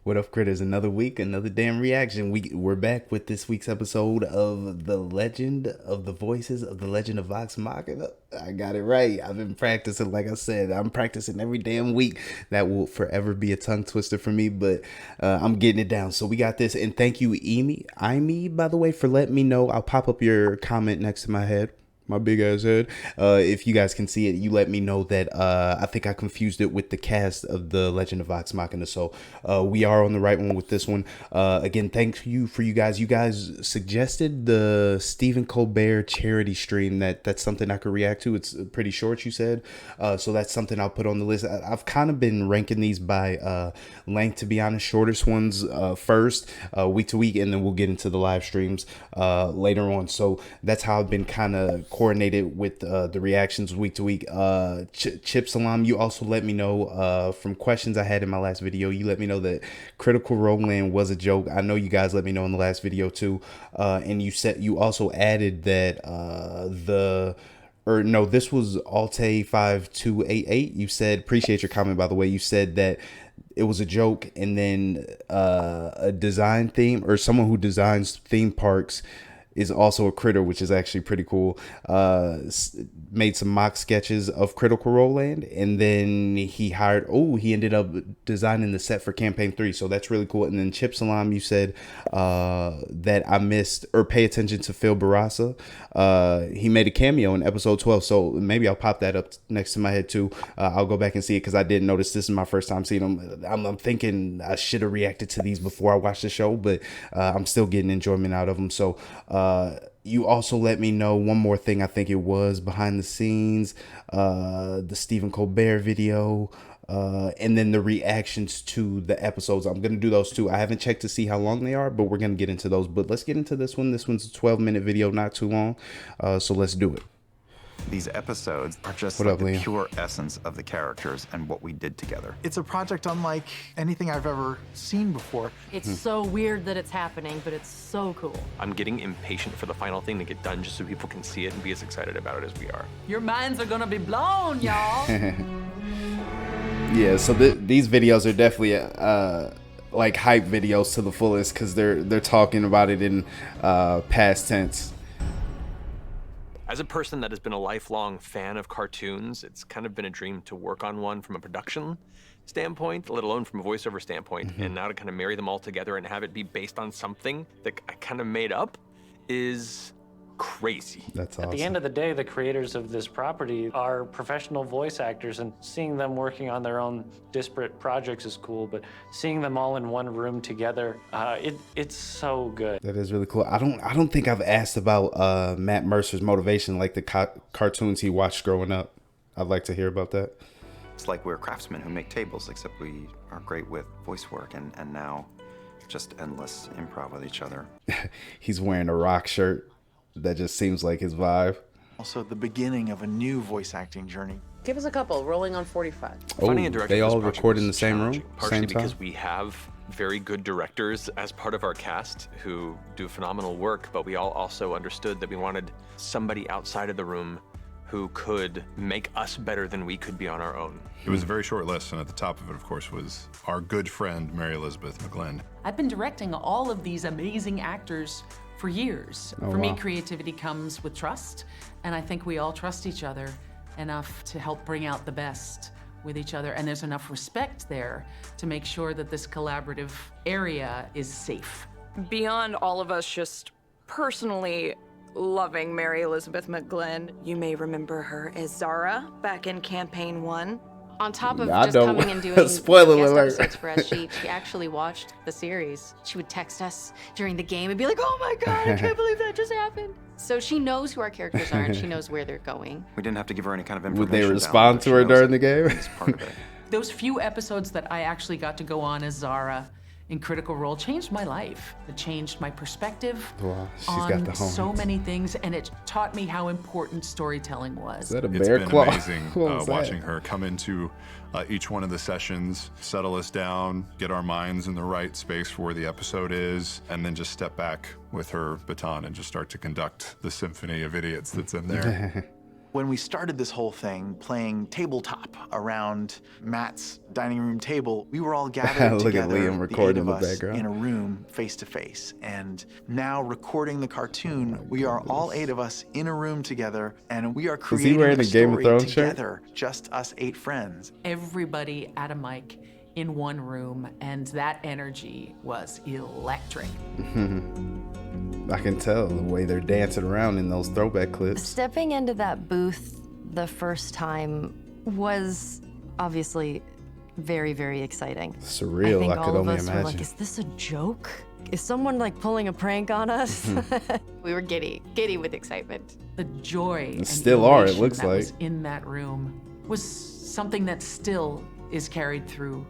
What up, critters? Another week, another damn reaction. We're back with this week's episode of The Legend of the Voices of the Legend of Vox Machina. I got it right. I've been practicing, like I said. I'm practicing every damn week. That will forever be a tongue twister for me, but I'm getting it down. So we got this, and thank you, Amy, by the way, for letting me know. I'll pop up your comment next to my head. My big ass head. If you guys can see it, you let me know that I think I confused it with the cast of The Legend of Vox Machina. So we are on the right one with this one. Again, thank you for you guys. You guys suggested the Stephen Colbert charity stream. That's something I could react to. It's pretty short, you said. So that's something I'll put on the list. I've kind of been ranking these by length, to be honest. Shortest ones first, week to week, and then we'll get into the live streams later on. So that's how I've been kind of coordinated with the reactions week to week. Chip Salam, you also let me know from questions I had in my last video. You let me know that Critical Role Land was a joke. I know you guys let me know in the last video too. And you also added that this was Alte5288. You said, appreciate your comment, by the way. You said that it was a joke, and then a design theme, or someone who designs theme parks is also a critter, which is actually pretty cool. Made some mock sketches of Critical Role Land, and then he ended up designing the set for Campaign 3, so that's really cool. And then Chip Salam, you said that I missed, or pay attention to Phil Barassa. He made a cameo in episode 12, so maybe I'll pop that up next to my head too. I'll go back and see it, because I didn't notice. This is my first time seeing them. I'm thinking I should have reacted to these before I watched the show, but I'm still getting enjoyment out of them. So you also let me know one more thing. I think it was behind the scenes, the Stephen Colbert video, and then the reactions to the episodes. I'm going to do those too. I haven't checked to see how long they are, but we're going to get into those. But let's get into this one. This one's a 12-minute video, not too long. So let's do it. These episodes are just What like up, the Liam? pure essence of the characters and what we did together. It's a project unlike anything I've ever seen before. It's so weird that it's happening, but it's so cool. I'm getting impatient for the final thing to get done just so people can see it and be as excited about it as we are. Your minds are gonna be blown, y'all. Yeah, so these videos are definitely like hype videos to the fullest, because they're talking about it in past tense. As a person that has been a lifelong fan of cartoons, it's kind of been a dream to work on one from a production standpoint, let alone from a voiceover standpoint. And now to kind of marry them all together and have it be based on something that I kind of made up is crazy. That's awesome. At the end of the day, the creators of this property are professional voice actors, and seeing them working on their own disparate projects is cool, but seeing them all in one room together, it's so good. That is really cool. I don't think I've asked about Matt Mercer's motivation, like the cartoons he watched growing up. I'd like to hear about that. It's like we're craftsmen who make tables, except we are great with voice work and now just endless improv with each other. He's wearing a rock shirt. That just seems like his vibe. Also, the beginning of a new voice acting journey. Give us a couple, rolling on 45. Finding a director They for this all project record in the was same room, challenging, partially same time? because we have very good directors as part of our cast who do phenomenal work, but we all also understood that we wanted somebody outside of the room who could make us better than we could be on our own. It was a very short list, and at the top of it, of course, was our good friend, Mary Elizabeth McGlynn. I've been directing all of these amazing actors for years. For me, creativity comes with trust, and I think we all trust each other enough to help bring out the best with each other, and there's enough respect there to make sure that this collaborative area is safe. Beyond all of us just personally loving Mary Elizabeth McGlynn, you may remember her as Zara back in Campaign 1. On top of I just don't. coming and doing Spoiler guest alert. episodes for us, she actually watched the series. She would text us during the game and be like, "Oh my God, I can't believe that just happened." So she knows who our characters are, and she knows where they're going. We didn't have to give her any kind of information. Would they down respond the to her shows. during the game? It's part of it. Those few episodes that I actually got to go on as Zara in Critical Role changed my life. It changed my perspective Wow, she's on got the so horns. many things, and it taught me how important storytelling was. Is that a It's bear been claw? amazing What was that? watching her come into each one of the sessions, settle us down, get our minds in the right space for where the episode is, and then just step back with her baton and just start to conduct the symphony of idiots that's in there. When we started this whole thing playing tabletop around Matt's dining room table, we were all gathered Look at together, Liam recording the in eight the of us, background. in a room face to face. And now recording the cartoon, we are all 8 of us in a room together, and we are creating wearing a a Game of story Thrones shirt? together, just us 8 friends. Everybody at a mic in one room, and that energy was electric. I can tell the way they're dancing around in those throwback clips. Stepping into that booth the first time was obviously very, very exciting. Surreal, I think I could all of only us were like, imagine. is this a joke? Is someone like pulling a prank on us? We were giddy with excitement. The joy and still are, it elation looks that like. was in that room was something that still is carried through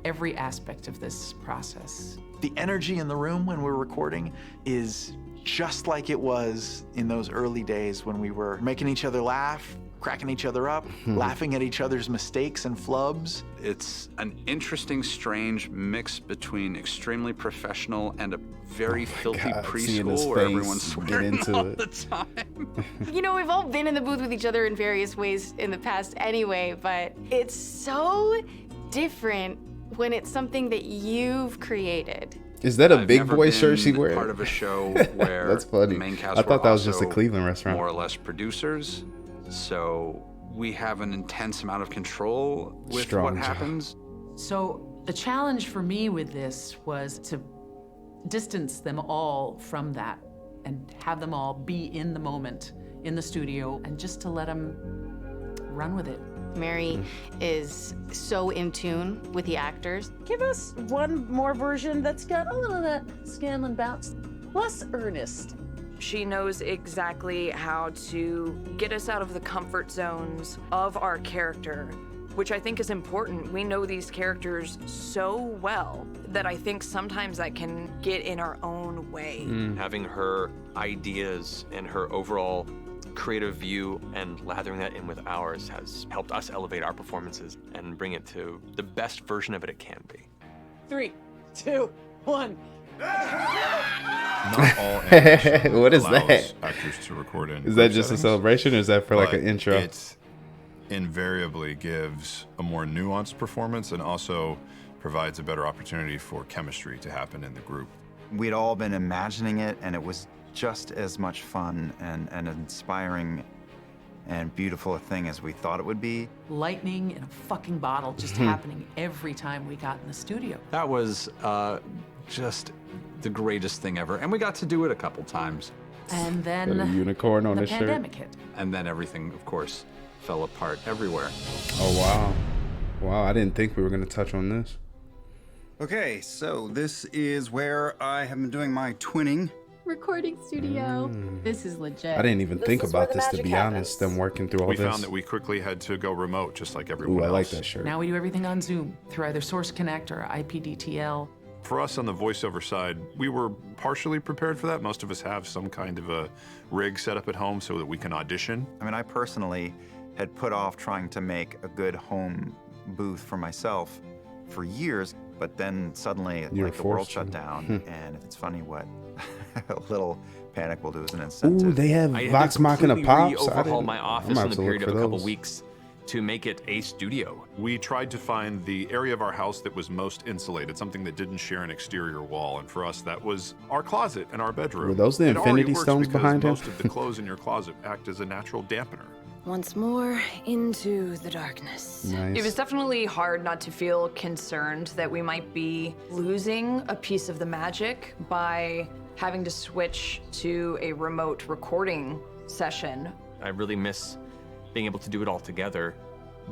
every aspect of this process. The energy in the room when we're recording is just like it was in those early days when we were making each other laugh, cracking each other up, laughing at each other's mistakes and flubs. It's an interesting, strange mix between extremely professional and a very filthy God, seeing his preschool where face everyone's get swearing into all it. the time. You know, we've all been in the booth with each other in various ways in the past anyway, but it's so different when it's something that you've created. Is that a I've big never boy shirt she been wearing? part of a show where That's funny. the main cast I thought were that was just a also Cleveland restaurant. more or less producers. So we have an intense amount of control with Strong what job. happens. So the challenge for me with this was to distance them all from that and have them all be in the moment in the studio and just to let them run with it. Mary is so in tune with the actors. Give us one more version that's got a little of that Scanlon bounce, less earnest. She knows exactly how to get us out of the comfort zones of our character, which I think is important. We know these characters so well that I think sometimes that can get in our own way. Having her ideas and her overall creative view and lathering that in with ours has helped us elevate our performances and bring it to the best version of it can be. 3, 2, 1. Not all animation What is allows that? actors to record in Is that group just a settings, celebration or is that for like but an intro? It invariably gives a more nuanced performance and also provides a better opportunity for chemistry to happen in the group. We'd all been imagining it, and it was just as much fun and inspiring and beautiful a thing as we thought it would be. Lightning in a fucking bottle just happening every time we got in the studio. That was just the greatest thing ever. And we got to do it a couple times. And Got a then unicorn on the his shirt. pandemic hit. And then everything, of course, fell apart everywhere. Oh wow. Wow, I didn't think we were gonna touch on this. Okay, so this is where I have been doing my twinning. Recording studio. This is legit. I didn't even think is where about the this, to magic be honest, them working through all We this. found that we quickly had to go remote just like everyone Ooh, I else. like that shirt. Now we do everything on Zoom through either Source Connect or IPDTL. For us on the voiceover side, we were partially prepared for that. Most of us have some kind of a rig set up at home so that we can audition. I mean, I personally had put off trying to make a good home booth for myself for years, but then suddenly, You were like, the world forced shut to. down, and it's funny what a little panic will do as an incentive. Ooh, they have I had Vox to Machina completely pops. I overhaul didn't- my I'm office about in the to look period of for a couple those. weeks to make it a studio. We tried to find the area of our house that was most insulated, something that didn't share an exterior wall. And for us, that was our closet and our bedroom. Were those the It already Infinity works Stones because behind him? most of the clothes in your closet act as a natural dampener. Once more into the darkness. Nice. It was definitely hard not to feel concerned that we might be losing a piece of the magic by having to switch to a remote recording session. I really miss being able to do it all together.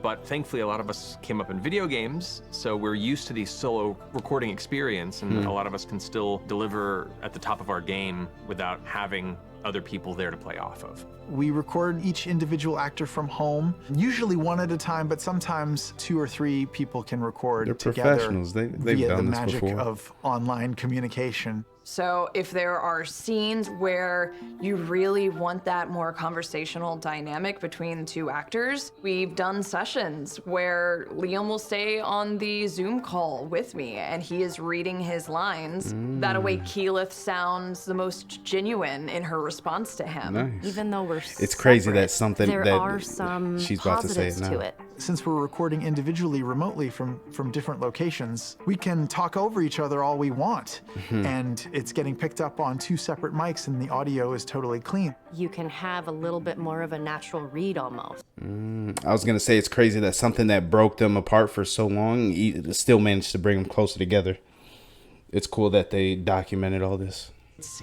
But thankfully, a lot of us came up in video games, so we're used to the solo recording experience, and a lot of us can still deliver at the top of our game without having other people there to play off of. We record each individual actor from home, usually one at a time, but sometimes 2 or 3 people can record They're together professionals. They've via the done this magic before. of online communication. So if there are scenes where you really want that more conversational dynamic between 2 actors, we've done sessions where Liam will stay on the Zoom call with me and he is reading his lines. That way Keyleth sounds the most genuine in her response to him. Nice. Even though we're It's crazy separate, that something there that are some she's about to say it positives now. to it. Since we're recording individually remotely from different locations, we can talk over each other all we want. And it's getting picked up on 2 separate mics and the audio is totally clean. You can have a little bit more of a natural read almost. I was gonna say it's crazy that something that broke them apart for so long still managed to bring them closer together. It's cool that they documented all this.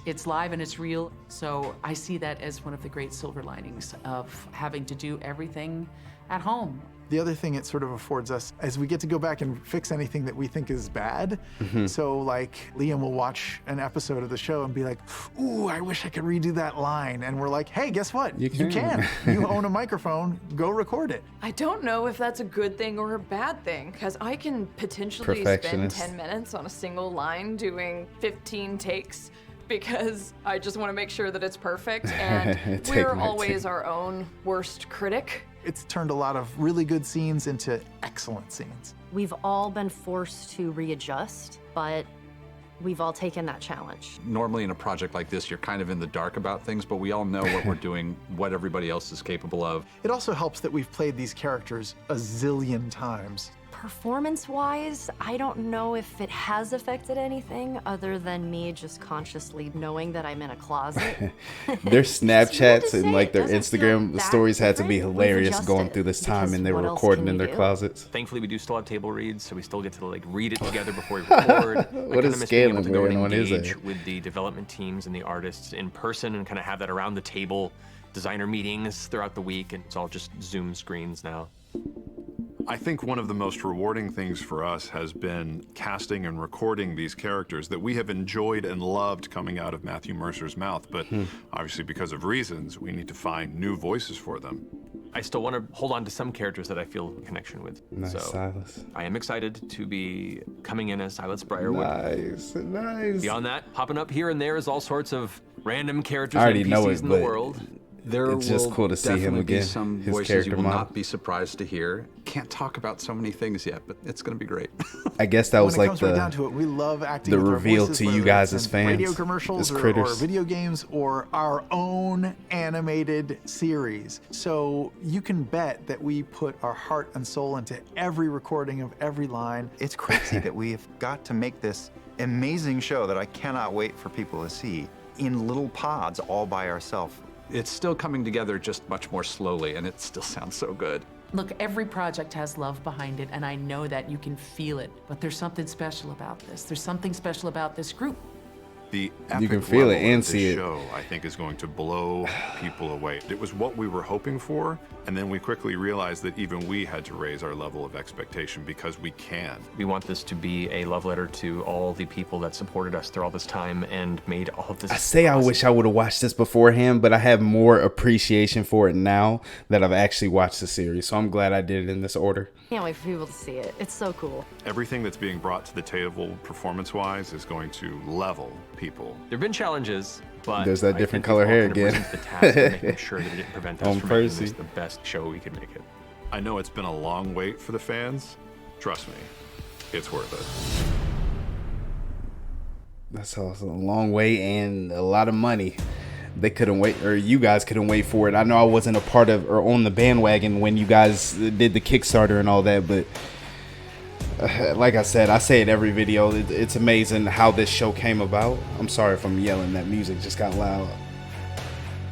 It's live and it's real, so I see that as one of the great silver linings of having to do everything at home. The other thing it sort of affords us is we get to go back and fix anything that we think is bad. So like Liam will watch an episode of the show and be like, ooh, I wish I could redo that line. And we're like, hey, guess what? You can. You own a microphone, go record it. I don't know if that's a good thing or a bad thing, because I can potentially spend Perfectionist. 10 minutes on a single line doing 15 takes because I just want to make sure that it's perfect, and Take we're my always time. our own worst critic. It's turned a lot of really good scenes into excellent scenes. We've all been forced to readjust, but we've all taken that challenge. Normally in a project like this, you're kind of in the dark about things, but we all know what we're doing, what everybody else is capable of. It also helps that we've played these characters a zillion times. Performance-wise, I don't know if it has affected anything other than me just consciously knowing that I'm in a closet. Their Snapchats say, and like it their doesn't feel Instagram that stories had to be different. We've hilarious going adjusted through this time, because and they were what else recording can in you their do? closets. Thankfully, we do still have table reads, so we still get to like read it together before we record. What I is kinda miss being able Scaling to go and wearing on his engage head? with the development teams and the artists in person and kind of have that around the table, designer meetings throughout the week, and it's all just Zoom screens now. I think one of the most rewarding things for us has been casting and recording these characters that we have enjoyed and loved coming out of Matthew Mercer's mouth, but obviously because of reasons, we need to find new voices for them. I still want to hold on to some characters that I feel a connection with. Nice, so Silas. I am excited to be coming in as Silas Briarwood. Nice. Beyond that, popping up here and there is all sorts of random characters I already and know NPCs it, in the but world. There It's just will cool to see him definitely be again, some his voices character you will model. not be surprised to hear. Can't talk about so many things yet, but it's going to be great. I guess that was When it like comes right down to it, we love acting the with our reveal voices, to you whether guys it's as in radio fans, commercials as or critters. video games or our own animated series. So you can bet that we put our heart and soul into every recording of every line. It's crazy that we've got to make this amazing show that I cannot wait for people to see in little pods all by ourselves. It's still coming together just much more slowly, and it still sounds so good. Look, every project has love behind it, and I know that you can feel it. But there's something special about this. There's something special about this group. The You can epic feel it level and of see this it. show, I think, is going to blow people away. It was what we were hoping for, and then we quickly realized that even we had to raise our level of expectation because we can. We want this to be a love letter to all the people that supported us through all this time and made all of this I say I wish I would have watched this beforehand, but I have more appreciation for it now that I've actually watched the series. So I'm glad I did it in this order. Can't wait for people to see it. It's so cool. Everything that's being brought to the table performance-wise is going to level people. There have been challenges, but There's that I different think color we've all hair kind of again. risen to the task of making sure that it didn't prevent us On from making Percy. this the best show we could make it. I know it's been a long wait for the fans. Trust me, it's worth it. That's also a long way and a lot of money. They couldn't wait, or you guys couldn't wait for it. I know I wasn't a part of or on the bandwagon when you guys did the Kickstarter and all that, but like I said, I say it every video. It's amazing how this show came about. I'm sorry if I'm yelling. That music just got loud.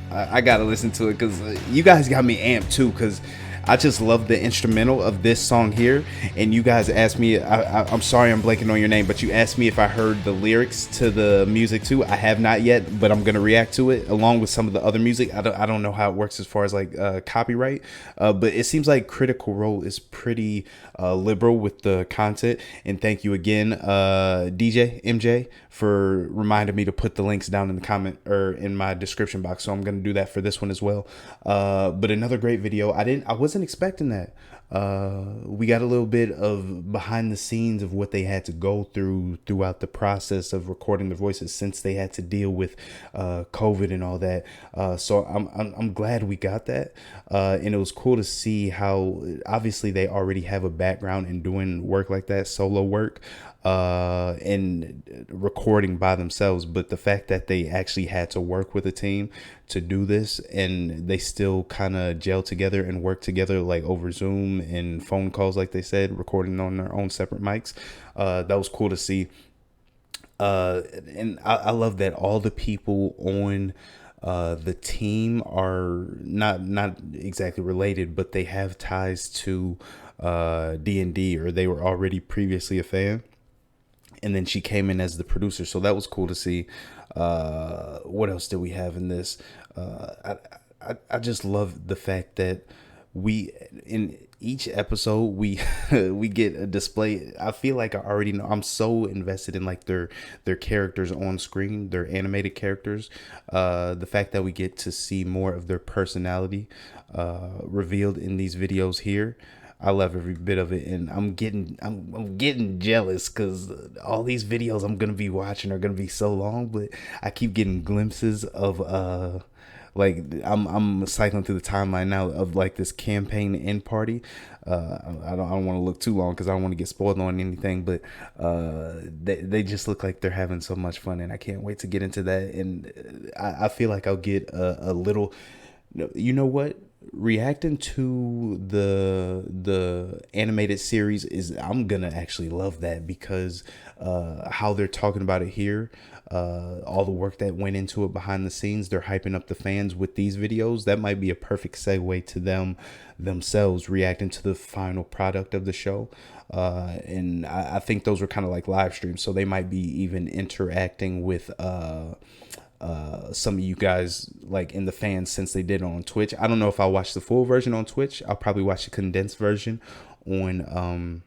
I gotta listen to it because you guys got me amped too. Because I just love the instrumental of this song here. And you guys asked me, I'm sorry I'm blanking on your name, but you asked me if I heard the lyrics to the music too. I have not yet, but I'm gonna react to it along with some of the other music. I don't know how it works as far as like copyright, but it seems like Critical Role is pretty liberal with the content. And thank you again, DJ MJ, for reminding me to put the links down in the comment or in my description box. So I'm gonna do that for this one as well. But another great video. I wasn't expecting that. We got a little bit of behind the scenes of what they had to go through throughout the process of recording the voices since they had to deal with COVID and all that. So I'm glad we got that. And it was cool to see how obviously they already have a background in doing work like that, solo work. and recording by themselves, but the fact that they actually had to work with a team to do this, and they still kind of gel together and work together, like over Zoom and phone calls, like they said, recording on their own separate mics. That was cool to see. And I love that all the people on the team are not exactly related, but they have ties to D&D, or they were already previously a fan. And then she came in as the producer, so that was cool to see. What else did we have in this? I just love the fact that we, in each episode, we we get a display. I feel like I already know. I'm so invested in like their characters on screen, their animated characters. The fact that we get to see more of their personality revealed in these videos here. I love every bit of it, and I'm getting jealous because all these videos I'm gonna be watching are gonna be so long, but I keep getting glimpses of like I'm cycling through the timeline now of like this campaign end party. I don't want to look too long because I don't want to get spoiled on anything, but they just look like they're having so much fun, and I can't wait to get into that. And I feel like I'll get a little, you know what? Reacting to the animated series is, I'm gonna actually love that, because how they're talking about it here, all the work that went into it behind the scenes, they're hyping up the fans with these videos. That might be a perfect segue to them themselves reacting to the final product of the show. And I think those were kind of like live streams, so they might be even interacting with some of you guys, like in the fans, since they did it on Twitch. I don't know if I'll watch the full version on Twitch. I'll probably watch the condensed version on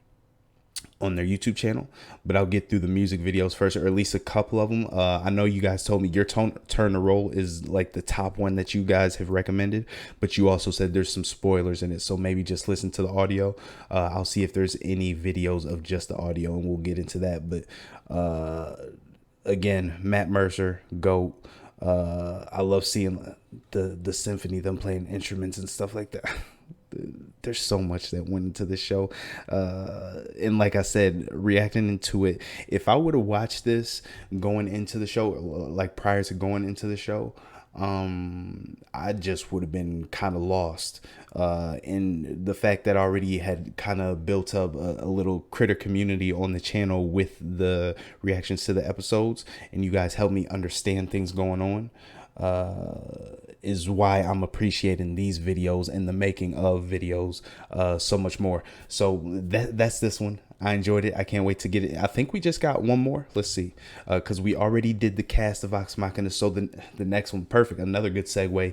their YouTube channel, but I'll get through the music videos first, or at least a couple of them. I know you guys told me your Turn to Roll is like the top one that you guys have recommended, but you also said there's some spoilers in it, so maybe just listen to the audio. I'll see if there's any videos of just the audio, and we'll get into that. But again, Matt Mercer, GOAT. I love seeing the symphony, them playing instruments and stuff like that. There's so much that went into the show, and like I said, reacting into it, if I would have watched this going into the show, like prior to going into the show, I just would have been kind of lost. And the fact that I already had kind of built up a little critter community on the channel with the reactions to the episodes, and you guys helped me understand things going on, is why I'm appreciating these videos and the making of videos so much more. So that's this one. I enjoyed it. I can't wait to get it. I think we just got one more. Let's see, because we already did the cast of Vox Machina. So the next one, perfect. Another good segue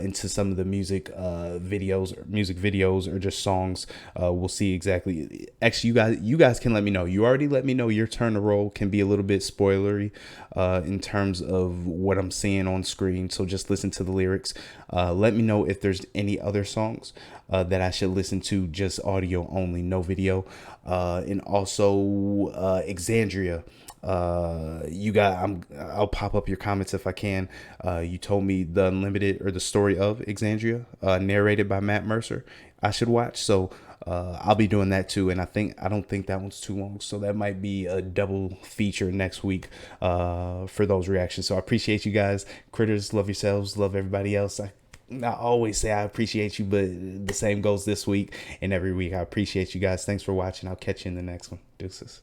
into some of the music videos or just songs. We'll see exactly. Actually, you guys can let me know. You already let me know your Turn to Roll can be a little bit spoilery in terms of what I'm seeing on screen. So just listen to the lyrics. Let me know if there's any other songs that I should listen to, just audio only, no video. And also Exandria. I'll pop up your comments if I can. You told me The Unlimited, or the story of Exandria, narrated by Matt Mercer, I should watch. So I'll be doing that too, and I don't think that one's too long, so that might be a double feature next week for those reactions. So I appreciate you guys. Critters, love yourselves, love everybody else. I always say I appreciate you, but the same goes this week and every week. I appreciate you guys. Thanks for watching. I'll catch you in the next one. Deuces.